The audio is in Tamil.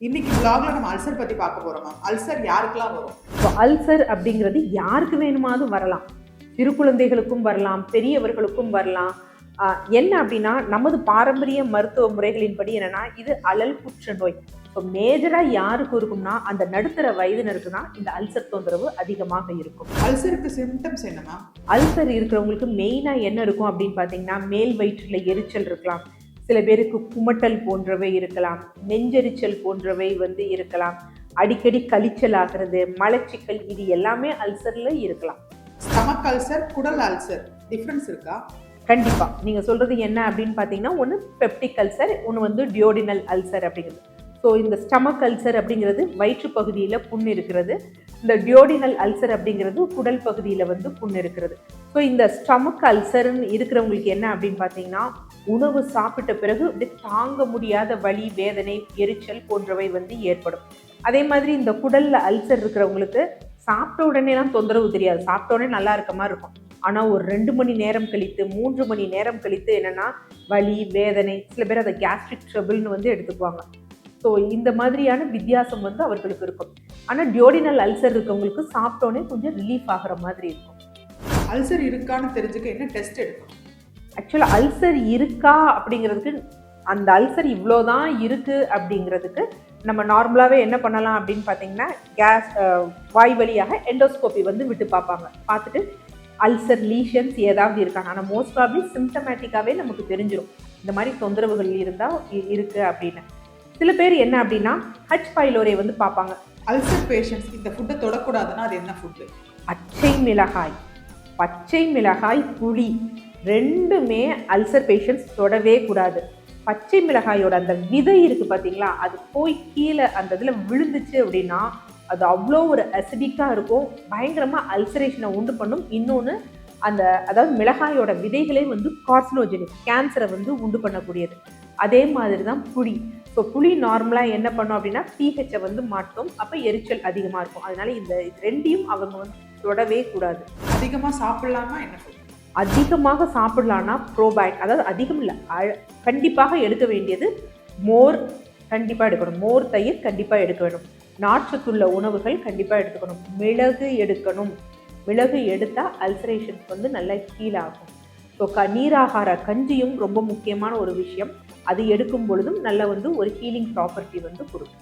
இன்னைக்கு vlogல நம்ம அல்சர் பத்தி பார்க்க போறோம் மேம். அல்சர் யாருக்கெல்லாம் வரும்? அல்சர் அப்படிங்கிறது யாருக்கு வேணுமாவது வரலாம். சிறு குழந்தைகளுக்கும் வரலாம், பெரியவர்களுக்கும் வரலாம். என்ன அப்படின்னா நமது பாரம்பரிய மருத்துவ முறைகளின்படி என்னன்னா இது அழல் புற்றுநோய். இப்போ மேஜராக யாருக்கு இருக்கும்னா அந்த நடுத்தர வயதினருக்கு தான் இந்த அல்சர் தொந்தரவு அதிகமாக இருக்கும். அல்சருக்கு சிம்டம்ஸ் என்ன மேம்? அல்சர் இருக்கிறவங்களுக்கு மெயினாக என்ன இருக்கும் அப்படின்னு பார்த்தீங்கன்னா மேல் வயிற்றில் எரிச்சல் இருக்கலாம், சில பேருக்கு குமட்டல் போன்றவை இருக்கலாம், நெஞ்செரிச்சல் போன்றவை இருக்கலாம், அடிக்கடி கழிச்சல் ஆகிறது, மலச்சிக்கல், இது எல்லாமே அல்சர்ல இருக்கலாம். ஸ்டமக் அல்சர், குடல் அல்சர் டிஃபரன்ஸ் இருக்கா? கண்டிப்பா. நீங்க சொல்றது என்ன அப்படின்னு பார்த்தீங்கன்னா ஒன்று பெப்டிக் அல்சர், ஒன்று டியோடினல் அல்சர் அப்படிங்கிறது. ஸோ இந்த ஸ்டமக் அல்சர் அப்படிங்கிறது வயிற்று பகுதியில் புண் இருக்கிறது, இந்த டியோடினல் அல்சர் அப்படிங்கிறது குடல் பகுதியில் புண் இருக்கிறது. ஸோ இந்த ஸ்டமக் அல்சர்ன்னு இருக்கிறவங்களுக்கு என்ன அப்படின்னு பார்த்தீங்கன்னா உணவு சாப்பிட்ட பிறகு அப்படி தாங்க முடியாத வலி, வேதனை, எரிச்சல் போன்றவை ஏற்படும். அதே மாதிரி இந்த குடல்ல அல்சர் இருக்கிறவங்களுக்கு சாப்பிட்ட உடனேலாம் தொந்தரவு தெரியாது, சாப்பிட்ட உடனே நல்லா இருக்க மாதிரி இருக்கும். ஆனால் ஒரு 2 மணி நேரம் கழித்து 3 மணி நேரம் கழித்து என்னென்னா வலி, வேதனை, சில பேர் அதை கேஸ்ட்ரிக் ட்ரபிள்னு எடுத்துக்குவாங்க. ஸோ இந்த மாதிரியான வித்தியாசம் அவர்களுக்கு இருக்கும். ஆனால் டியோடினல் அல்சர் இருக்கவங்களுக்கு சாப்பிட்டோன்னே கொஞ்சம் ரிலீஃப் ஆகிற மாதிரி இருக்கும். அல்சர் இருக்கான்னு தெரிஞ்சுக்க என்ன டெஸ்ட் எடுக்கணும்? ஆக்சுவலாக அல்சர் இருக்கா அப்படிங்கிறதுக்கு, அந்த அல்சர் இவ்வளோதான் இருக்குது அப்படிங்கிறதுக்கு நம்ம நார்மலாகவே என்ன பண்ணலாம் அப்படின்னு பார்த்தீங்கன்னா வாய் வழியாக எண்டோஸ்கோப்பி விட்டு பார்ப்பாங்க. பார்த்துட்டு அல்சர் லீஷன்ஸ் ஏதாவது இருக்காங்க. ஆனால் மோஸ்ட் ப்ராப்ளி சிம்டமேட்டிக்காகவே நமக்கு தெரிஞ்சிடும் இந்த மாதிரி தொந்தரவுகள் இருந்தால் இருக்குது அப்படின்னு. சில பேர் என்ன அப்படின்னா ஹச் பைலோரை பார்ப்பாங்க. அல்சர் பேஷண்ட்ஸ் இந்த ஃபுட்டை தொடக்கூடாதுன்னா அது என்ன ஃபுட்டு? பச்சை மிளகாய், புளி ரெண்டுமே அல்சர் பேஷண்ட்ஸ் தொடவே கூடாது. பச்சை மிளகாயோட அந்த விதை இருக்குது பார்த்தீங்களா, அது போய் கீழே அந்த இதில் விழுந்துச்சு அப்படின்னா அது அவ்வளோ ஒரு அசிடிக்காக இருக்கும், பயங்கரமாக அல்சரேஷனை உண்டு பண்ணும். இன்னொன்று அதாவது மிளகாயோட விதைகளே கார்சினோஜெனிக், கேன்சரை உண்டு பண்ணக்கூடியது. அதே மாதிரி தான் புளி. ஸோ புளி நார்மலாக என்ன பண்ணும் அப்படின்னா பிஹெச்சை மாட்டும், அப்போ எரிச்சல் அதிகமாக இருக்கும். அதனால இந்த ரெண்டையும் அவங்க தொடவே கூடாது. அதிகமாக சாப்பிட்லாமா என்ன? அதிகமாக சாப்பிடலான்னா ப்ரோபயோட்டிக், அதாவது அதிகம் இல்லை, கண்டிப்பாக எடுக்க வேண்டியது மோர் கண்டிப்பாக எடுக்கணும். மோர், தயிர் கண்டிப்பாக எடுக்க வேணும். நார்ச்சத்துள்ள உணவுகள் கண்டிப்பாக எடுத்துக்கணும். மிளகு எடுக்கணும். மிளகு எடுத்தால் அல்சரேஷன்ஸ் நல்லா ஹீல் ஆகும். ஸோ நீராகார கஞ்சியும் ரொம்ப முக்கியமான ஒரு விஷயம். அது எடுக்கும் பொழுதும் நல்ல ஒரு ஹீலிங் ப்ராப்பர்ட்டி கொடுக்கும்.